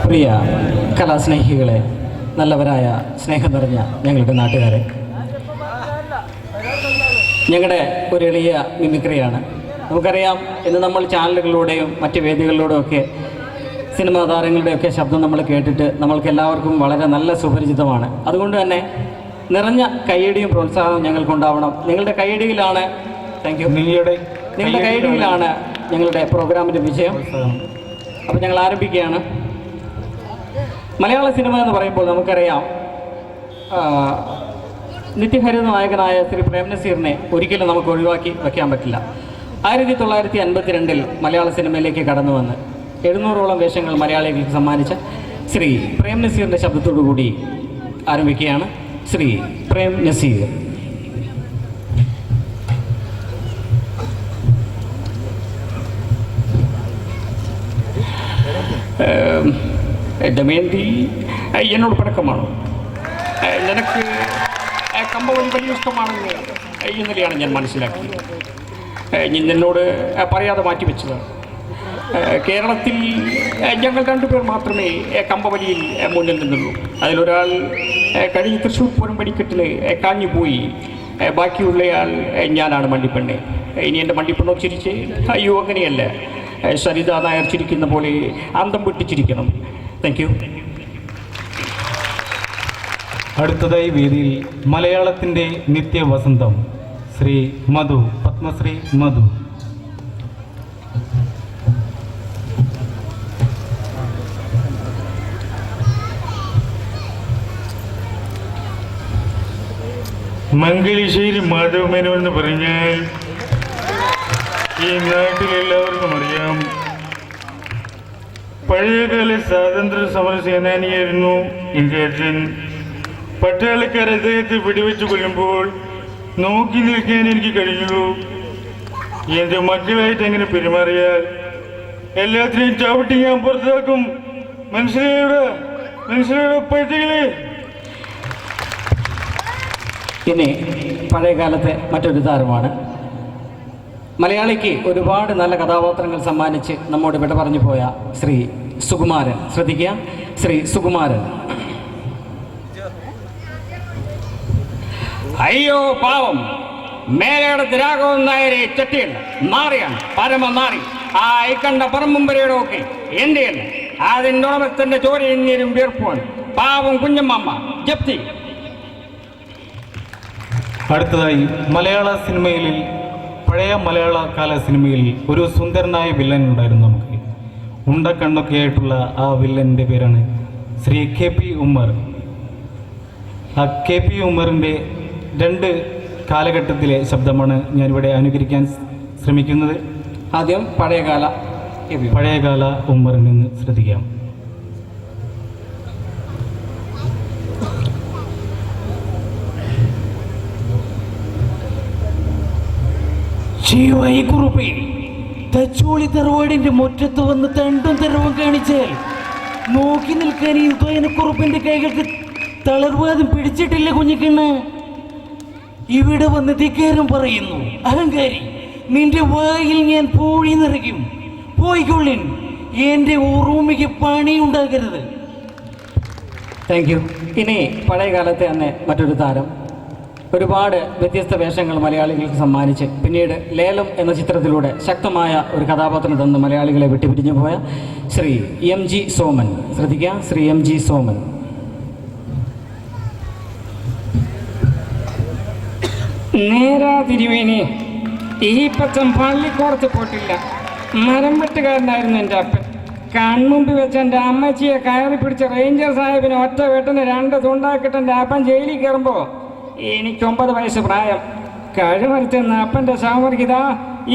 പ്രിയ കലാസ്നേഹികളെ, നല്ലവരായ സ്നേഹം നിറഞ്ഞ ഞങ്ങളുടെ നാട്ടുകാരെ, ഞങ്ങളുടെ ഒരു എളിയ മിമിക്രിയാണ്. നമുക്കറിയാം, ഇന്ന് നമ്മൾ ചാനലുകളിലൂടെയും മറ്റ് വേദികളിലൂടെയൊക്കെ സിനിമാ താരങ്ങളുടെയൊക്കെ ശബ്ദം നമ്മൾ കേട്ടിട്ട് നമ്മൾക്ക് എല്ലാവർക്കും വളരെ നല്ല സുപരിചിതമാണ്. അതുകൊണ്ട് തന്നെ നിറഞ്ഞ കയ്യടിയും പ്രോത്സാഹനവും ഞങ്ങൾക്കുണ്ടാവണം. നിങ്ങളുടെ കയ്യടിയിലാണ് നിങ്ങളുടെ കയ്യടിയിലാണ് ഞങ്ങളുടെ പ്രോഗ്രാമിൻ്റെ വിജയം. അപ്പോൾ ഞങ്ങൾ ആരംഭിക്കുകയാണ്. മലയാള സിനിമ എന്ന് പറയുമ്പോൾ നമുക്കറിയാം, നിത്യഹരിത നായകനായ ശ്രീ പ്രേം നസീറിനെ ഒരിക്കലും നമുക്ക് ഒഴിവാക്കി വയ്ക്കാൻ പറ്റില്ല. 1952 മലയാള സിനിമയിലേക്ക് കടന്നു വന്ന് 700ഓളം വേഷങ്ങൾ മലയാളികൾക്ക് സമ്മാനിച്ച ശ്രീ പ്രേം നസീറിൻ്റെ ശബ്ദത്തോടു കൂടി ആരംഭിക്കുകയാണ്. ശ്രീ പ്രേം നസീർ. ദമയന്തി, എന്നോട് പിണക്കമാണ്. നിനക്ക് കമ്പവലി വലിയ ഇഷ്ടമാണെന്ന് ഇന്നലെയാണ് ഞാൻ മനസ്സിലാക്കിയത്. നിന്നോട് പറയാതെ മാറ്റിവെച്ചതാണ്. കേരളത്തിൽ ഞങ്ങൾ 2 പേർ മാത്രമേ കമ്പവലിയിൽ മുന്നിൽ നിന്നുള്ളൂ. അതിലൊരാൾ കഴിഞ്ഞ തൃശ്ശൂർ പൂരം വെടിക്കെട്ടിൽ കാഞ്ഞുപോയി. ബാക്കിയുള്ളയാൾ ഞാനാണ് മണ്ടിപ്പെണ്ണെ. ഇനി എൻ്റെ മണ്ടിപ്പെണ്ണോ ചിരിച്ച്, അയ്യോ അങ്ങനെയല്ല, സരിത നായർ ചിരിക്കുന്ന പോലെ അന്തം പൊട്ടിച്ചിരിക്കണം. Thank you. അടുത്തതായി വേദിയിൽ മലയാളത്തിൻ്റെ നിത്യവസന്തം ശ്രീ മധു, പത്മശ്രീ മധു. മംഗലശ്ശേരി മാധവമേനോ എന്ന് പറഞ്ഞാൽ ഈ നാട്ടിലെല്ലാവർക്കും അറിയാം. പഴയകാല സ്വാതന്ത്ര്യ സമര സേനാനിയായിരുന്നു എൻ്റെ അച്ഛൻ. പട്ടാളക്കാർ അദ്ദേഹത്തെ വെടിവെച്ച് കൊല്ലുമ്പോൾ നോക്കി നിൽക്കാൻ എനിക്ക് കഴിഞ്ഞു. എൻ്റെ മക്കളായിട്ട് എങ്ങനെ പെരുമാറിയാൽ എല്ലാത്തിനെയും ചവിട്ടി ഞാൻ പുറത്താക്കും. മനസ്സിലായോടെ പട്ടികളെ. ഇനി പഴയകാലത്തെ മറ്റൊരു താരമാണ്. മലയാളിക്ക് ഒരുപാട് നല്ല കഥാപാത്രങ്ങൾ സമ്മാനിച്ച് നമ്മോട് വിട പറഞ്ഞു പോയ ശ്രീ സുകുമാരൻ. ശ്രദ്ധിക്കുക, ശ്രീ സുകുമാരൻ. അയ്യോ പാവം, മേലടത്ത് രാഘവൻ നായരെ ചെട്ടിയല്ല, നാറിയാണ്, പരമനാറി. ആ ഇക്കണ്ട പറമ്പുമ്പരയുടെ ഒക്കെ എന്റെയല്ല, അതിൻ്റെ ഉടമസ്ഥന്റെ ചോരയും നീരും വീർപ്പുമാണ്. പാവം കുഞ്ഞമ്മ ജപ്തി. അടുത്തതായി മലയാള സിനിമയിൽ, പഴയ മലയാള കാല സിനിമയിൽ ഒരു സുന്ദരനായ വില്ലൻ ഉണ്ടായിരുന്നു. നമുക്ക് ഉണ്ടക്കണ്ണൊക്കെ ആയിട്ടുള്ള ആ വില്ലൻ്റെ പേരാണ് ശ്രീ KP ഉമ്മർ. ആ KP ഉമ്മറിൻ്റെ 2 കാലഘട്ടത്തിലെ ശബ്ദമാണ് ഞാനിവിടെ അനുകരിക്കാൻ ശ്രമിക്കുന്നത്. ആദ്യം പഴയകാല ഉമ്മറിൽ നിന്ന് ശ്രദ്ധിക്കാം. കുറുപ്പേ, തച്ചോളി തറവാടിന്റെ മുറ്റത്ത് വന്ന് തണ്ടും തരവും കാണിച്ചാൽ നോക്കി നിൽക്കാൻ ഈ കുറുപ്പിന്റെ കൈകൾക്ക് തളർവാദം പിടിച്ചിട്ടില്ല കുഞ്ഞിക്കണ്ണ്. ഇവിടെ വന്ന് ധിക്കാരം പറയുന്നു. അഹങ്കാരി, നിന്റെ വായിൽ ഞാൻ പൂഴി നിറയ്ക്കും. പോയിക്കൊള്ളിൻ, എന്റെ ഉറുമിക്ക് പണിയുണ്ടാകരുത്. Thank you. ഇനി പഴയ കാലത്തെ തന്നെ മറ്റൊരു താരം, ഒരുപാട് വ്യത്യസ്ത വേഷങ്ങൾ മലയാളികൾക്ക് സമ്മാനിച്ച് പിന്നീട് ലേലം എന്ന ചിത്രത്തിലൂടെ ശക്തമായ ഒരു കഥാപാത്രം തന്ന് മലയാളികളെ വിട്ടുപിരിഞ്ഞു പോയ ശ്രീ MG സോമൻ. ശ്രദ്ധിക്കുക, ശ്രീ MG സോമൻ. നേരാ തിരുവേനി, ഈ പച്ചം പള്ളിക്കോടത്ത് പോയിട്ടില്ല. മരം വെട്ടുകാരനായിരുന്നു എൻ്റെ അപ്പൻ. കൺമുമ്പ് വെച്ച് എൻ്റെ അമ്മച്ചിയെ കയറി പിടിച്ച റേഞ്ചർ സാഹിബിനെ ഒറ്റ വെട്ടിന് 2 തുണ്ടാക്കിയിട്ട് എൻ്റെ അപ്പൻ ജയിലിൽ കയറുമ്പോൾ എനിക്ക് 9 വയസ്സ് പ്രായം. കഴിവരച്ചെന്ന് അപ്പൻ്റെ ശവമർക്കിതാ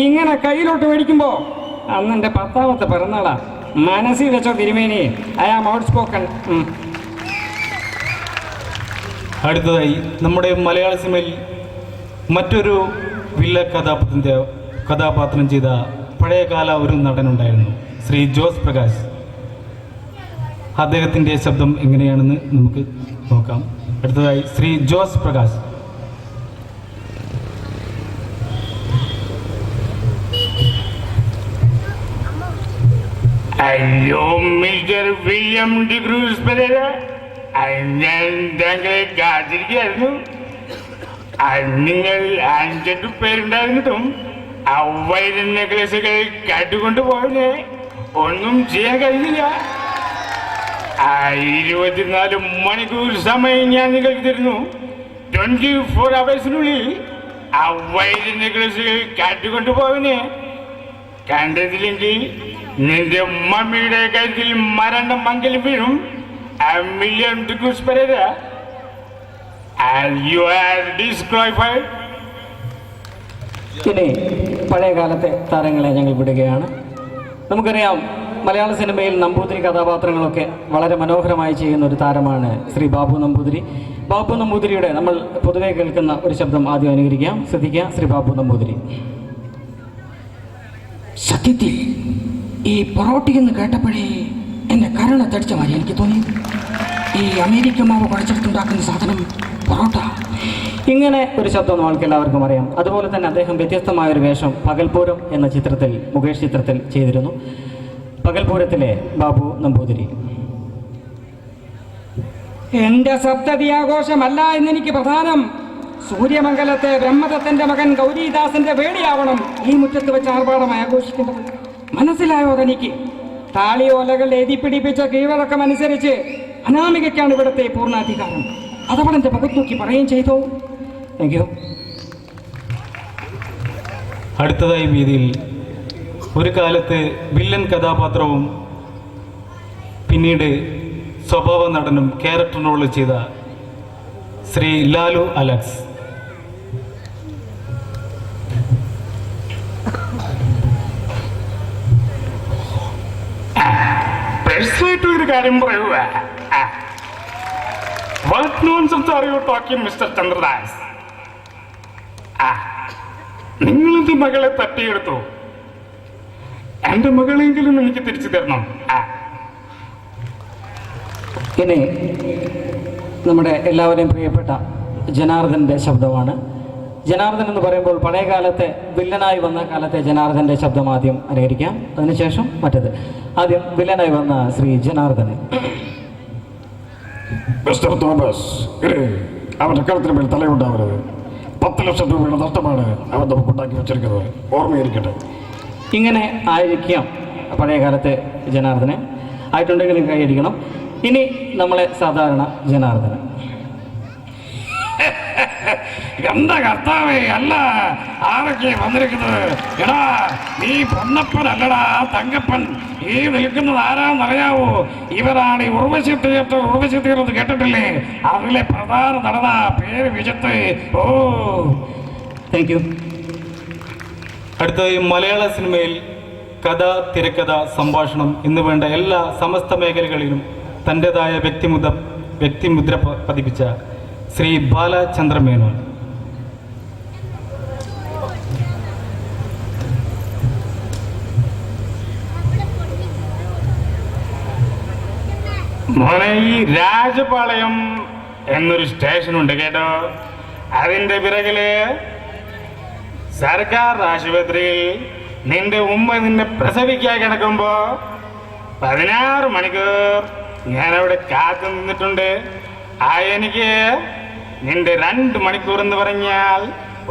ഇങ്ങനെ കയ്യിലോട്ട് മേടിക്കുമ്പോൾ അന്ന് എൻ്റെ 10ാമത്തെ പിറന്നാളാ. മനസ്സിൽ വെച്ചോ തിരുമേനി, ഐ ആം ഔട്ട് സ്പോക്കൺ. അടുത്തതായി നമ്മുടെ മലയാള സിനിമയിൽ മറ്റൊരു വില്ല കഥാപാത്രം ചെയ്ത പഴയകാല ഒരു നടനുണ്ടായിരുന്നു, ശ്രീ ജോസ് പ്രകാശ്. അദ്ദേഹത്തിൻ്റെ ശബ്ദം എങ്ങനെയാണെന്ന് നമുക്ക് നോക്കാം. അടുത്തതായി ശ്രീ ജോസ് പ്രകാശ്. അയ്യോ Mister William D'Cruz Pereira, ഞാൻ താങ്കളെ കാത്തിരിക്കുകയായിരുന്നു. നിങ്ങൾ 5 പേരുണ്ടായിരുന്നിട്ടും ആ വൈദ്യ നെക്ലേസുകൾ കാട്ടുകൊണ്ടുപോയതിന് ഒന്നും ചെയ്യാൻ കഴിഞ്ഞില്ല. 24 മണിക്കൂർ സമയം ഞാൻ നിങ്ങൾക്ക് തരുന്നു. 24 hours ആ വൈദ്യ നെക്ലേസുകൾ കാട്ടുകൊണ്ടുപോയതിന് കണ്ടതില്ലെങ്കിൽ നിന്റെ മമ്മിയുടെ കാര്യത്തിൽ മരണം മംഗൽ വീഴും. William D'Cruz Pereira, you are disqualified. ഇനി പഴയ കാലത്തെ താരങ്ങളെ ഞങ്ങൾ വിടുകയാണ്. നമുക്കറിയാം, മലയാള സിനിമയിൽ നമ്പൂതിരി കഥാപാത്രങ്ങളൊക്കെ വളരെ മനോഹരമായി ചെയ്യുന്ന ഒരു താരമാണ് ശ്രീ ബാബു നമ്പൂതിരി. ബാബു നമ്പൂതിരിയുടെ നമ്മൾ പൊതുവെ കേൾക്കുന്ന ഒരു ശബ്ദം ആദ്യം അനുകരിക്കാം. ശ്രദ്ധിക്കുക, ശ്രീ ബാബു നമ്പൂതിരി. സത്യത്തിൽ ഈ പൊറോട്ടയെന്ന് കേട്ടപ്പോഴേ എൻ്റെ കരള തടിച്ച മാതിരി എനിക്ക് തോന്നി. ഈ അമേരിക്ക മാവ് കുഴച്ചെടുത്തുണ്ടാക്കുന്ന സാധനം പൊറോട്ട. ഇങ്ങനെ ഒരു ശബ്ദം നമ്മൾക്ക് എല്ലാവർക്കും അറിയാം. അതുപോലെ തന്നെ അദ്ദേഹം വ്യത്യസ്തമായൊരു വേഷം പകൽപൂരം എന്ന ചിത്രത്തിൽ, മുകേഷ് ചിത്രത്തിൽ ചെയ്തിരുന്നു. പകൽപൂരത്തിലെ ബാബു നമ്പൂതിരി. എൻ്റെ സപ്തതി ആഘോഷമല്ല എന്നെനിക്ക് പ്രധാനം. സൂര്യമംഗലത്തെ ബ്രഹ്മദത്തൻ്റെ മകൻ ഗൗരീദാസന്റെ വേടിയാവണം ഈ മുറ്റത്ത് വെച്ച് ആർഭാടമായി ആഘോഷിക്കേണ്ടത്. മനസ്സിലായോ തനിക്ക്? താളിയോലകൾ എഴുതിപ്പിടിപ്പിച്ച കീഴ്വഴക്കം അനുസരിച്ച് അനാമികയ്ക്കാണ് ഇവിടുത്തെ പൂർണ്ണാധികാരം. അതവളെൻ്റെ മുഖത്ത് നോക്കി പറയുകയും ചെയ്തു. Thank you. അടുത്തതായി വേദിയിൽ ഒരു കാലത്ത് വില്ലൻ കഥാപാത്രവും പിന്നീട് സ്വഭാവ നടനും ക്യാരക്ടർ റോൾ ചെയ്ത ശ്രീ ലാലു അലക്സ്. ഒരു കാര്യം പറയുക. What nonsense are you talking, Mr. Chandradas? നിങ്ങളെന്റെ മകളെ തട്ടിയെടുത്തു. എന്റെ മകളെങ്കിലും എനിക്ക് തിരിച്ചു തരണം. ഇനി നമ്മുടെ എല്ലാവരെയും പ്രിയപ്പെട്ട ജനാർദ്ദൻ്റെ ശബ്ദമാണ്. ജനാർദ്ദൻ എന്ന് പറയുമ്പോൾ പഴയ കാലത്തെ വില്ലനായി വന്ന കാലത്തെ ജനാർദ്ദൻ്റെ ശബ്ദം ആദ്യം അനുകരിക്കാം, അതിനുശേഷം മറ്റത്. ആദ്യം വില്ലനായി വന്ന ശ്രീ ജനാർദ്ദന്. മിസ്റ്റർ തോമസ്, അവൻ്റെ കഴുത്തിന് മേൽ തലയുണ്ടാവരുത്. 10 ലക്ഷം രൂപയുടെ നഷ്ടമാണ് അവൻ നമുക്കുണ്ടാക്കി വെച്ചിരിക്കുന്നത്, ഓർമ്മയിരിക്കട്ടെ. ഇങ്ങനെ ആയിരിക്കാം പഴയ കാലത്തെ ജനാർദ്ദന്. ആയിട്ടുണ്ടെങ്കിലും കൈയടിക്കണം. ഇനി നമ്മളെ സാധാരണ ജനാർദ്ദന്. എന്താ കർത്താവേ, അല്ല ആരൊക്കെ വന്നിരിക്കുന്നത്? എടാ, നീ പൊന്നപ്പനല്ലടാ, തങ്കപ്പൻ. ഈ നിൽക്കുന്നത് ആരാന്നറിയാവോ? ഇവരാണ് ഈ ഉർവശി തീർന്ന് കേട്ടിട്ടില്ലേ? അതിലെ പ്രധാന നടന പേര് വിജത്ത്. ഓ, താങ്ക് യു. അടുത്തതായി മലയാള സിനിമയിൽ കഥ, തിരക്കഥ, സംഭാഷണം എന്ന് വേണ്ട എല്ലാ സമസ്ത മേഖലകളിലും തൻ്റെതായ വ്യക്തിമുദ്ര പതിപ്പിച്ച ശ്രീ ബാലചന്ദ്രമേനോൻ. മോനെ, ഈ രാജപാളയം എന്നൊരു സ്റ്റേഷനുണ്ട് കേട്ടോ. അതിന്റെ പിറകില് സർക്കാർ ആശുപത്രിയിൽ നിന്റെ ഉമ്മ നിന്നെ പ്രസവിക്കാൻ കിടക്കുമ്പോ 16 മണിക്കൂർ ഞാനവിടെ കാത്തു നിന്നിട്ടുണ്ട്. എനിക്ക് നിന്റെ 2 മണിക്കൂർ എന്ന് പറഞ്ഞാൽ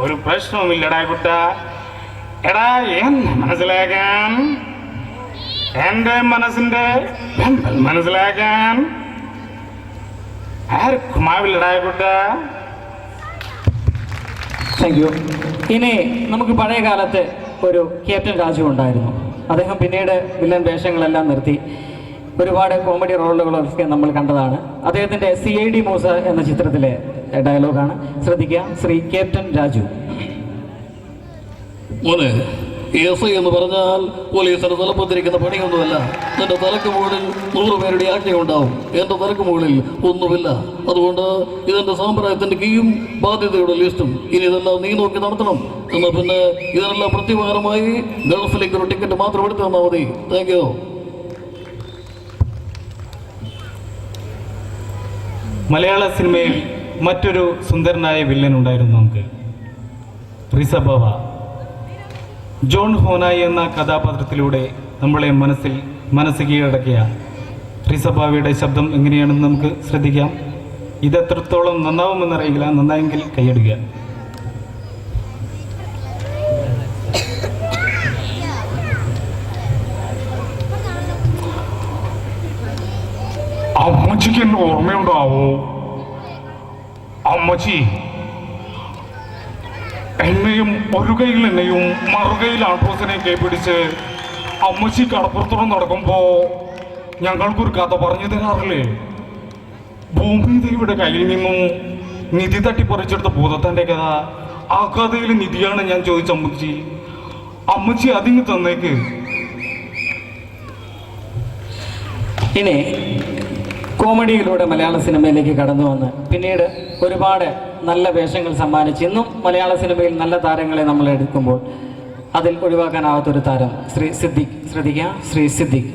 ഒരു പ്രശ്നവുമില്ലടാ കുട്ട. എടാ, എന്നെ മനസ്സിലാക്കാൻ, എന്റെ മനസ്സിന്റെ മനസ്സിലാക്കാൻ ആർക്കും ആവില്ലടാ കുട്ട. Thank you. ഇനി നമുക്ക് പഴയ കാലത്ത് ഒരു ക്യാപ്റ്റൻ രാജു ഉണ്ടായിരുന്നു. അദ്ദേഹം പിന്നീട് വില്ലൻ വേഷങ്ങളെല്ലാം നിർത്തി ഒരുപാട് കോമഡി റോളുകളൊക്കെ നമ്മൾ കണ്ടതാണ്. അദ്ദേഹത്തിൻ്റെ CID മൂസ എന്ന ചിത്രത്തിലെ ഡയലോഗാണ്. ശ്രദ്ധിക്കുക, ശ്രീ ക്യാപ്റ്റൻ രാജു. മോനെ, SI എന്ന് പറഞ്ഞാൽ പോലീസിന് തലപ്പത്തിരിക്കുന്ന പണിയൊന്നുമല്ല. നിന്റെ തലക്ക് മുകളിൽ 100 പേരുടെ ആജ്ഞയുണ്ടാവും. എൻ്റെ തലക്ക് മുകളിൽ ഒന്നുമില്ല. അതുകൊണ്ട് ഇതെൻ്റെ സാമ്പ്രായത്തിൻ്റെ കീയും ബാധ്യതയുടെ ലിസ്റ്റും. ഇനി ഇതെല്ലാം നീ നോക്കി നടത്തണം. എന്നാൽ പിന്നെ ഇതിനെല്ലാം പ്രതിപകരമായി ഗൾഫിലേക്ക് ഒരു ടിക്കറ്റ് മാത്രം എടുത്തു തന്നാൽ മതി. Thank you. മലയാള സിനിമയിൽ മറ്റൊരു സുന്ദരനായ വില്ലൻ ഉണ്ടായിരുന്നു നമുക്ക്, റിസബവ. ജോൺ ഹോനായി എന്ന കഥാപാത്രത്തിലൂടെ നമ്മളെ മനസ്സിൽ മനസ്സ് കീഴടക്കിയ റിസഭാവിയുടെ ശബ്ദം എങ്ങനെയാണെന്ന് നമുക്ക് ശ്രദ്ധിക്കാം. ഇത് എത്രത്തോളം നന്നാവുമെന്നറിയില്ല. നന്നായെങ്കിൽ കൈയടിക്കുക. അമ്മച്ചിക്ക് എന്നെ ഓർമ്മയുണ്ടാവോ? അമ്മച്ചി എന്നെയും ഒരു കയ്യിൽ എന്നെയും മറുകയിൽ ആൺട്രോസിനെ കൈപിടിച്ച് അമ്മച്ചി കടപ്പുറത്തോടെ നടക്കുമ്പോ ഞങ്ങൾക്കൊരു കഥ പറഞ്ഞു തരാറില്ലേ? ഭൂമിദേവിയുടെ കയ്യിൽ നിന്നും നിധി തട്ടിപ്പറിച്ചെടുത്ത ഭൂതത്താൻ്റെ കഥ. ആ കഥയിൽ നിധിയാണ് ഞാൻ ചോദിച്ച അമ്മച്ചി. അമ്മച്ചി അതിന് തന്നേക്ക്. ഇനി കോമഡിയിലൂടെ മലയാള സിനിമയിലേക്ക് കടന്നു വന്ന് പിന്നീട് ഒരുപാട് നല്ല വേഷങ്ങൾ സമ്മാനിച്ച് ഇന്നും മലയാള സിനിമയിൽ നല്ല താരങ്ങളെ നമ്മൾ എടുക്കുമ്പോൾ അതിൽ ഒഴിവാക്കാനാവാത്തൊരു താരം ശ്രീ സിദ്ദിഖ്. ശ്രദ്ധിക്കുക, ശ്രീ സിദ്ദിഖ്.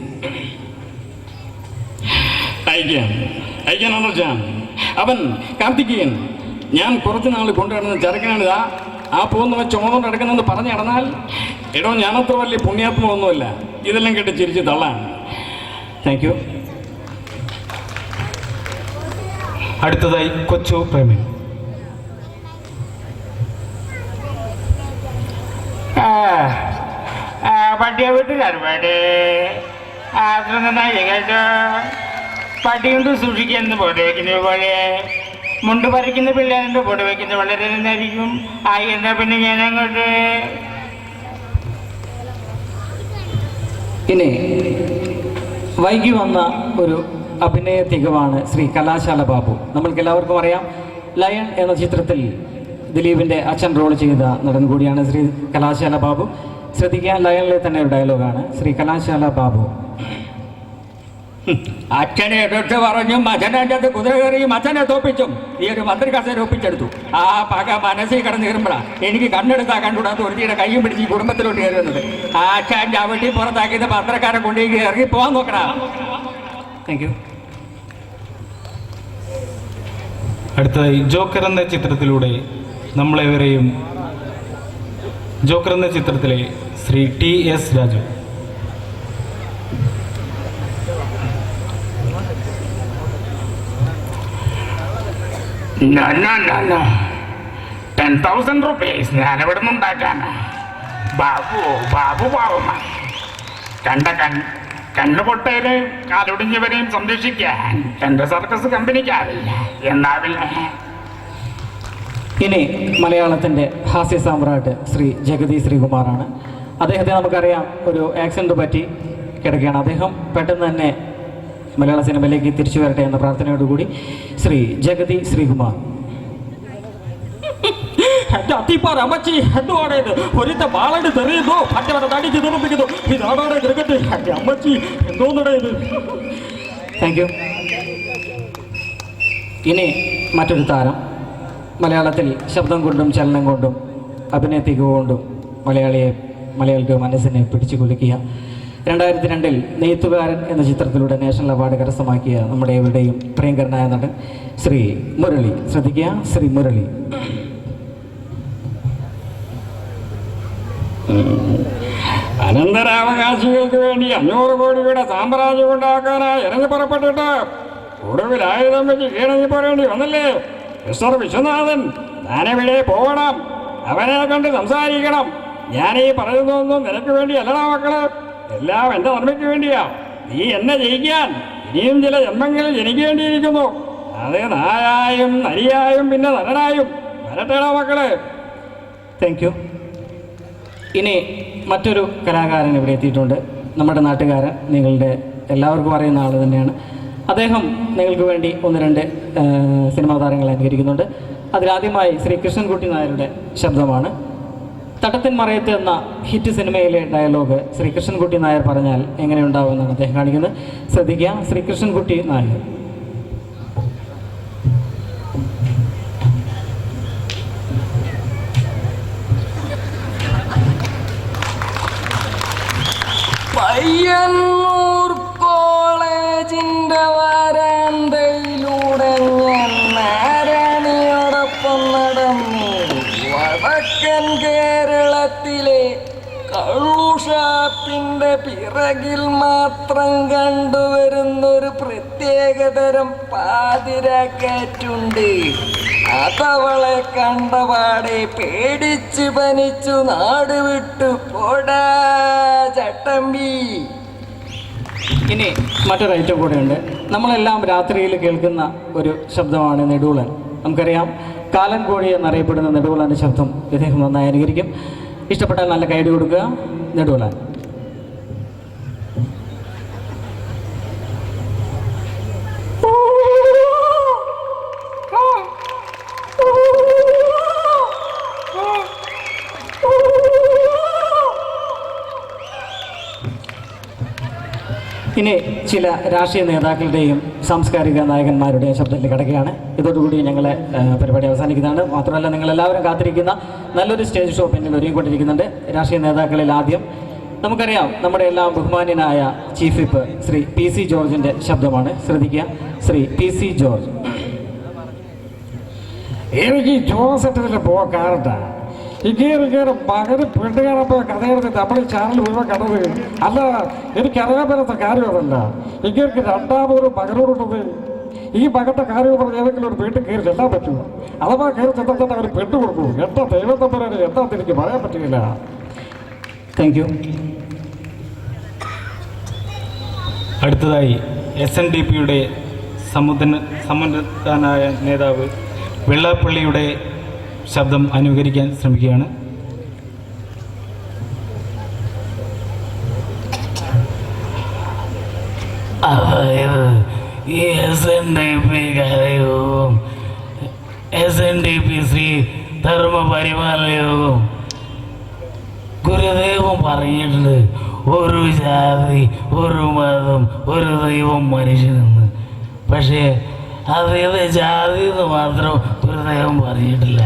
അവൻ കാർത്തികേയൻ. ഞാൻ കുറച്ച് നാൾ കൊണ്ടുവരുന്ന ചെറുക്കനാണിതാ. ആ പോകുന്നവൻ ചുമന്നുകൊണ്ട് എടുക്കുന്നെന്ന് പറഞ്ഞു നടന്നാൽ എടോ ഞാനത്ര വലിയ പുണ്യാത്മൊന്നുമില്ല. ഇതെല്ലാം കേട്ട് ചിരിച്ച് തള്ളാൻ. Thank you. അടുത്തതായി കൊച്ചു പ്രേമൻ. പട്ടിയെ വീട്ടുകാരുപാട് അത്ര നന്നായി കേട്ടോ. പട്ടി കൊണ്ട് സൂക്ഷിക്കുന്ന പൊടി വയ്ക്കുന്ന പോലെ മുണ്ട് പറിക്കുന്ന പിള്ളേരുടെ പൊടി വയ്ക്കുന്നത് വളരെ നന്നായിരിക്കും. എന്താ പിന്നെ ഞാൻ അങ്ങോട്ട്. ഇനി വൈകി വന്ന ഒരു അഭിനയ തികവാണ് ശ്രീ കലാശാല ബാബു. നമ്മൾക്ക് എല്ലാവർക്കും അറിയാം, ലയൺ എന്ന ചിത്രത്തിൽ ദിലീപിൻ്റെ അച്ഛൻ റോൾ ചെയ്ത നടൻ കൂടിയാണ് ശ്രീ കലാശാല ബാബു. ശ്രദ്ധിക്കാൻ, ലയണിലെ തന്നെ ഒരു ഡയലോഗാണ്. ശ്രീ കലാശാല ബാബു. അച്ഛനെ എതിർത്ത് പറഞ്ഞും അച്ഛനെ അഞ്ചത്ത് കുതിര കയറിയും അച്ഛനെ തോപ്പിച്ചും ഈ ഒരു മന്ത്രി കസേര ഒപ്പിച്ചെടുത്തു. ആ പക മനസ്സിൽ കിടന്ന് കയറുമ്പോഴാണ് എനിക്ക് കണ്ണെടുത്താൽ കണ്ടുകൂടാത്ത ഒരുത്തിയുടെ കയ്യും പിടിച്ച് ഈ കുടുംബത്തിലോട്ട് കയറുന്നത്. ആ അച്ഛൻ ചവിട്ടി പുറത്താക്കിയത് പത്രക്കാരെ കൊണ്ടുപോയി ഇറങ്ങി പോകാൻ നോക്കണ. Thank you. അടുത്തതായി ജോക്കർ എന്ന ചിത്രത്തിലൂടെ നമ്മളെവരെയും ജോക്കർ എന്ന ചിത്രത്തിലെ ശ്രീ TS രാജു. ₹10,000 ഞാനിവിടെ നിന്ന് ഉണ്ടാക്കാനാ. ബാബു പാവമ്മ കണ്ണു പൊട്ടേര് കാലൊടിഞ്ഞവരെയും സംരക്ഷിക്കാൻ എൻ്റെ സർക്കസ് കമ്പനിക്കാവില്ല. എന്നാവില്ല. ഇനി മലയാളത്തിൻ്റെ ഹാസ്യ സാമ്രാട്ട് ശ്രീ ജഗതി ശ്രീകുമാറാണ്. അദ്ദേഹത്തെ നമുക്കറിയാം, ഒരു ആക്സിഡൻറ്റ് പറ്റി കിടക്കുകയാണ്. അദ്ദേഹം പെട്ടെന്ന് തന്നെ മലയാള സിനിമയിലേക്ക് തിരിച്ചു വരട്ടെ എന്ന പ്രാർത്ഥനയോടുകൂടി ശ്രീ ജഗതി ശ്രീകുമാർ. അമ്മച്ചി എന്തുവാണേത്? ഒരുത്ത ബാളണ്ട് തെറിയുന്നു, മറ്റവരെ തടിച്ച് തെറിപ്പിക്കുന്നു. ഇതാണോടെ ക്രിക്കറ്റ്? അമ്മച്ചി എന്തോന്നടേ ഇത്? Thank you. ഇനി മറ്റൊരു താരം, മലയാളത്തിൽ ശബ്ദം കൊണ്ടും ചലനം കൊണ്ടും അഭിനയ തികവ് കൊണ്ടും മലയാളികളുടെ മനസ്സിനെ പിടിച്ചു കുലുക്കിയ 2002 നെയ്ത്തുകാരൻ എന്ന ചിത്രത്തിലൂടെ നാഷണൽ അവാർഡ് കരസ്ഥമാക്കിയ നമ്മുടെ എവിടെയും പ്രിയങ്കരനായ നടൻ ശ്രീ മുരളി. ശ്രദ്ധിക്കുക, ശ്രീ മുരളി. അനന്തരാവകാശികൾക്ക് വേണ്ടി 500 കോടിയുടെ സാമ്രാജ്യം ഉണ്ടാക്കാനായി ഇറങ്ങി പുറപ്പെട്ടിട്ട് ഒടുവിൽ ആയുധം വെച്ച് കീഴടങ്ങി പോരേണ്ടി വന്നല്ലേ? മിസ്റ്റർ വിശ്വനാഥൻ, താനെവിടെ പോകണം? അവനെ കണ്ട് സംസാരിക്കണം. ഞാനീ പറയുന്നതൊന്നും നിനക്ക് വേണ്ടി അല്ലടാ മക്കള്, എല്ലാം എൻ്റെ നന്മയ്ക്ക് വേണ്ടിയാ. നീ എന്നെ ജയിക്കാൻ ഇനിയും ചില ജന്മങ്ങളിൽ ജനിക്കേണ്ടിയിരിക്കുന്നു. അത് നായായും നരിയായും പിന്നെ നടനായും. വരട്ടേടാ മക്കള്. Thank you. ഇനി മറ്റൊരു കലാകാരൻ ഇവിടെ എത്തിയിട്ടുണ്ട്. നമ്മുടെ നാട്ടുകാരൻ, നിങ്ങളുടെ എല്ലാവർക്കും അറിയുന്ന ആൾ തന്നെയാണ്. അദ്ദേഹം നിങ്ങൾക്ക് വേണ്ടി 1-2 സിനിമാ താരങ്ങളെ അനുകരിക്കുന്നുണ്ട്. അതിലാദ്യമായി ശ്രീ കൃഷ്ണൻകുട്ടി നായരുടെ ശബ്ദമാണ്. തട്ടത്തിൻ മറയത്ത് എന്ന ഹിറ്റ് സിനിമയിലെ ഡയലോഗ് ശ്രീ കൃഷ്ണൻകുട്ടി നായർ പറഞ്ഞാൽ എങ്ങനെയുണ്ടാവുമെന്നാണ് അദ്ദേഹം കാണിക്കുന്നത്. ശ്രദ്ധിക്കുക, ശ്രീ കൃഷ്ണൻകുട്ടി നായർ. പയ്യന്നൂർ കോളേജിന്റെ വരാന്തയിലൂടെ ഞാൻ നാരായണിയോടൊപ്പം നടന്നു. വടക്കൻ കേരളത്തിലെ കള്ളുഷാപ്പിന്റെ പിറകിൽ മാത്രം കണ്ടുവരുന്നൊരു പ്രത്യേകതരം പാതിരാക്കാറ്റുണ്ട്. അതവളെ കണ്ടപാടെ പേടിച്ചു പനിച്ചു നാട് വിട്ടു പോടാ ചട്ടമ്പി. ഇനി മറ്റൊരു ഐറ്റം കൂടെയുണ്ട്. നമ്മളെല്ലാം രാത്രിയിൽ കേൾക്കുന്ന ഒരു ശബ്ദമാണ് നെടുവളൻ. നമുക്കറിയാം, കാലൻ കോഴി എന്നറിയപ്പെടുന്ന നെടുവളൻ്റെ ശബ്ദം ഇദ്ദേഹം നന്നായി അനുകരിക്കും. ഇഷ്ടപ്പെട്ടാൽ നല്ല കൈഡി കൊടുക്കുക. നെടുവളൻ. ഇനി ചില രാഷ്ട്രീയ നേതാക്കളുടെയും സാംസ്കാരിക നായകന്മാരുടെയും ശബ്ദത്തിൽ കിടക്കുകയാണ്. ഇതോടുകൂടി ഞങ്ങളെ പരിപാടി അവസാനിക്കുന്നതാണ്. മാത്രമല്ല, നിങ്ങളെല്ലാവരും കാത്തിരിക്കുന്ന നല്ലൊരു സ്റ്റേജ് ഷോ പിന്നിൽ ഒരുങ്ങിക്കൊണ്ടിരിക്കുന്നുണ്ട്. രാഷ്ട്രീയ നേതാക്കളിൽ ആദ്യം നമുക്കറിയാം, നമ്മുടെ എല്ലാം ബഹുമാന്യനായ ചീഫ് വിപ്പ് ശ്രീ PC ജോർജിൻ്റെ ശബ്ദമാണ്. ശ്രദ്ധിക്കുക, ശ്രീ PC ജോർജ്. എനിക്ക് ജോസഫിന്റെ പോകാറുണ്ട്. ഇങ്ങനെ മകന് പെണ്ണുകാരപ്പോ കഥയെടുത്ത് നമ്മൾ ചാനൽ മുഴുവൻ കണ്ടത്. അല്ല, എനിക്കറിയാൻ പറ്റാത്ത കാര്യമല്ല. ഇങ്ങനെ രണ്ടാമതൊരു മകനോടുള്ളത്. ഈ മകന്റെ കാര്യം പറഞ്ഞ് ഏതെങ്കിലും ഒരു വീട്ടിൽ കയറി ചെല്ലാൻ പറ്റുമോ? അഥവാ കയറി ചെന്നാൽ തന്നെ അവർ പെണ്ണു കൊടുക്കൂ. എന്താ ദൈവം തമ്പുരാനെ, എന്താന്ന് എനിക്ക് പറയാൻ പറ്റില്ല. Thank you. അടുത്തതായി SNDPയുടെ സമ്മതനായ നേതാവ് വെള്ളാപ്പള്ളിയുടെ ശബ്ദം അനുകരിക്കാൻ ശ്രമിക്കുകയാണ്. അതായത് ഈ SNDP കാര്യവും SNDP ശ്രീ ധർമ്മപരിപാലനവും ഗുരുദേവൻ പറഞ്ഞിട്ടുണ്ട്, ഒരു ജാതി, ഒരു മതം, ഒരു ദൈവം, മനുഷ്യനെന്ന്. പക്ഷേ അതേത് ജാതി എന്ന് മാത്രം ഗുരുദേവൻ പറഞ്ഞിട്ടില്ല.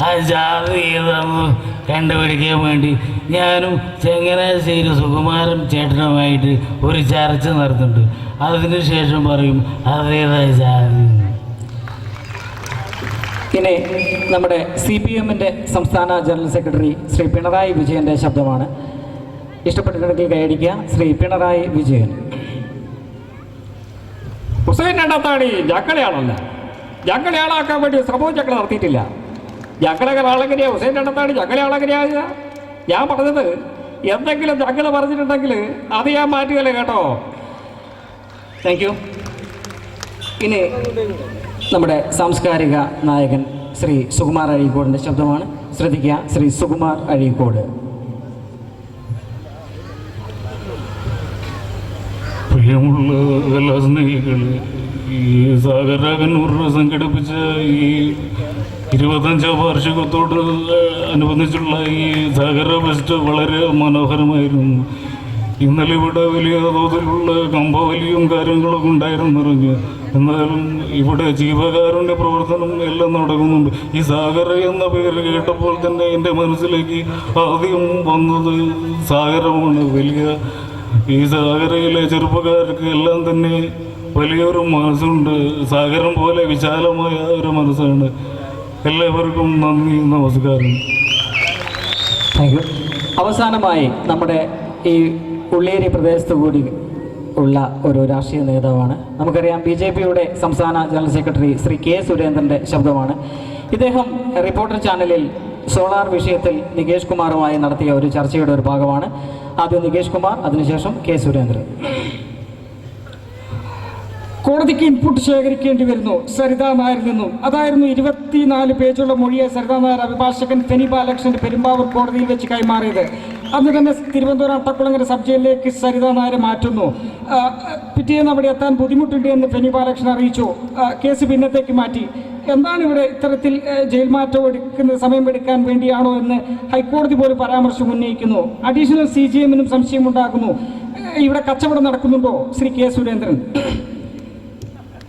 ആ ജാതി ഏതാണെന്ന് കണ്ടുപിടിക്കാൻ വേണ്ടി ഞാനും ചങ്ങനാശ്ശേരി സുകുമാരൻ ചേട്ടനുമായിട്ട് ഒരു ചർച്ച നടത്തുന്നുണ്ട്. അതിനുശേഷം പറയും അതേതായ ജാതി. ഇനി നമ്മുടെ CPMൻ്റെ സംസ്ഥാന ജനറൽ സെക്രട്ടറി ശ്രീ പിണറായി വിജയൻ്റെ ശബ്ദമാണ്. ഇഷ്ടപ്പെട്ടിട്ടുണ്ടെങ്കിൽ കൈയടിക്കുക. ശ്രീ പിണറായി വിജയൻ. ഹുസൈൻ രണ്ടാത്താണി ഞങ്ങളെയാണല്ല, ഞങ്ങളെയാളാക്കാൻ വേണ്ടി ശ്രമവും ഞങ്ങൾ നടത്തിയിട്ടില്ല. ഞങ്ങളൊക്കെ ആളെങ്ങനെയാ ഹുസൈൻ രണ്ടാത്താണി ഞങ്ങളെ ആളെങ്ങനെയാ? ഞാൻ പറഞ്ഞത് എന്തെങ്കിലും ഞങ്ങൾ പറഞ്ഞിട്ടുണ്ടെങ്കിൽ അത് ഞാൻ മാറ്റുകയല്ലേ കേട്ടോ. Thank you. ഇനി നമ്മുടെ സാംസ്കാരിക നായകൻ ശ്രീ സുകുമാർ അഴീക്കോടിൻ്റെ ശബ്ദമാണ്. ശ്രദ്ധിക്കുക, ശ്രീ സുകുമാർ അഴീക്കോട്. പ്രിയമുള്ള എല്ലാ സ്നേഹികളെ, ഈ സാഗരാകന്നൂർ സംഘടിപ്പിച്ച ഈ 25ാം വാർഷികത്തോട് അനുബന്ധിച്ചുള്ള ഈ സാഗര ഫെസ്റ്റ് വളരെ മനോഹരമായിരുന്നു. ഇന്നലെ ഇവിടെ വലിയ തോതിലുള്ള കമ്പവലിയും കാര്യങ്ങളൊക്കെ ഉണ്ടായിരുന്നിറങ്ങി. എന്നാലും ഇവിടെ ജീവകാരുണ്യ പ്രവർത്തനം എല്ലാം നടക്കുന്നുണ്ട്. ഈ സാഗര എന്ന പേര് കേട്ടപ്പോൾ തന്നെ എൻ്റെ മനസ്സിലേക്ക് ആദ്യം വന്നത് സാഗരമാണ്. ഈ സാഗരയിലെ ചെറുപ്പക്കാർക്ക് എല്ലാം തന്നെ വലിയൊരു മനസ്സുണ്ട്. സാഗരം പോലെ വിശാലമായ ഒരു മനസ്സാണ്. എല്ലാവർക്കും നന്ദി, നമസ്കാരം. Thank you. അവസാനമായി നമ്മുടെ ഈ ഉള്ളേരി പ്രദേശത്ത് കൂടി ഉള്ള ഒരു രാഷ്ട്രീയ നേതാവാണ്. നമുക്കറിയാം, BJPയുടെ സംസ്ഥാന ജനറൽ സെക്രട്ടറി ശ്രീ K സുരേന്ദ്രൻ്റെ ശബ്ദമാണ്. ഇദ്ദേഹം റിപ്പോർട്ടർ ചാനലിൽ സോളാർ വിഷയത്തിൽ നികേഷ് കുമാറുമായി നടത്തിയ ഒരു ചർച്ചയുടെ ഒരു ഭാഗമാണ്. ആദ്യം നികേഷ് കുമാർ, അതിനുശേഷം K സുരേന്ദ്രൻ. കോടതിക്ക് ഇൻപുട്ട് ശേഖരിക്കേണ്ടി വരുന്നു സരിതാ നായരിൽ നിന്നും. അതായിരുന്നു 24 പേജുള്ള മൊഴിയെ സരിതാ നായർ അഭിഭാഷകൻ ഫെനി ബാലകൃഷ്ണന്റെ പെരുമ്പാവൂർ കോടതിയിൽ വെച്ച് കൈമാറിയത്. അന്ന് തന്നെ തിരുവനന്തപുരം അട്ടക്കുളങ്ങര സബ് ജയിലിലേക്ക് സരിതാ നായരെ മാറ്റുന്നു. പിറ്റേന്ന് അവിടെ എത്താൻ ബുദ്ധിമുട്ടുണ്ട് എന്ന് ഫെനി ബാലകൃഷ്ണൻ അറിയിച്ചു. കേസ് പിന്നത്തേക്ക് മാറ്റി. എന്താണ് ഇവിടെ ഇത്തരത്തിൽ ജയിൽ മാറ്റം എടുക്കുന്ന സമയമെടുക്കാൻ വേണ്ടിയാണോ എന്ന് ഹൈക്കോടതി പോലും പരാമർശം ഉന്നയിക്കുന്നു. അഡീഷണൽ CGMനും സംശയമുണ്ടാകുന്നു. ഇവിടെ കച്ചവടം നടക്കുന്നുണ്ടോ? ശ്രീ K സുരേന്ദ്രൻ.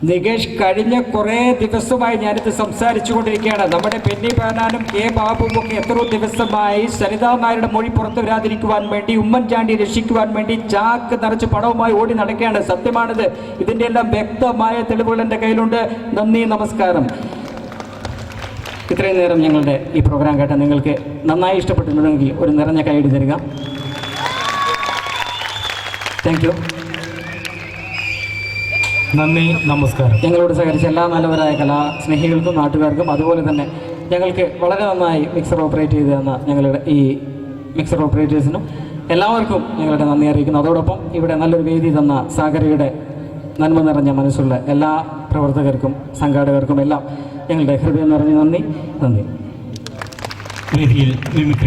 നികേഷ്, കഴിഞ്ഞ കുറേ ദിവസമായി ഞാനിത് സംസാരിച്ചു കൊണ്ടിരിക്കുകയാണ്. നമ്മുടെ പെന്നി ബഹനാനും K ബാബുവും ഒക്കെ എത്രയോ ദിവസമായി സരിതാ നായരുടെ മൊഴി പുറത്തു വരാതിരിക്കുവാൻ വേണ്ടി, ഉമ്മൻചാണ്ടി രക്ഷിക്കുവാൻ വേണ്ടി ചാക്ക് നിറച്ച് പണവുമായി ഓടി നടക്കുകയാണ്. സത്യമാണിത്. ഇതിൻ്റെ എല്ലാം വ്യക്തമായ തെളിവുകൾ എൻ്റെ കയ്യിലുണ്ട്. നന്ദി, നമസ്കാരം. ഇത്രയും നേരം ഞങ്ങളുടെ ഈ പ്രോഗ്രാം കേട്ട നിങ്ങൾക്ക് നന്നായി ഇഷ്ടപ്പെട്ടിട്ടുണ്ടെങ്കിൽ ഒരു നിറഞ്ഞ കൈയടി തരിക. Thank you. നന്ദി, നമസ്കാരം. ഞങ്ങളോട് സഹകരിച്ച എല്ലാ നല്ലവരായ കലാസ്നേഹികൾക്കും നാട്ടുകാർക്കും അതുപോലെ തന്നെ ഞങ്ങൾക്ക് വളരെ നന്നായി മിക്സർ ഓപ്പറേറ്റ് ചെയ്ത് തന്ന ഞങ്ങളുടെ ഈ മിക്സർ ഓപ്പറേറ്റേഴ്സിനും എല്ലാവർക്കും ഞങ്ങളുടെ നന്ദി അറിയിക്കുന്നു. അതോടൊപ്പം ഇവിടെ നല്ലൊരു വേദി തന്ന സാഗരയുടെ നന്മ നിറഞ്ഞ മനസ്സുള്ള എല്ലാ പ്രവർത്തകർക്കും സംഘാടകർക്കും എല്ലാം ഞങ്ങളുടെ ഹൃദയം നിറഞ്ഞ നന്ദി. വേദിയിൽ മിമിക്രി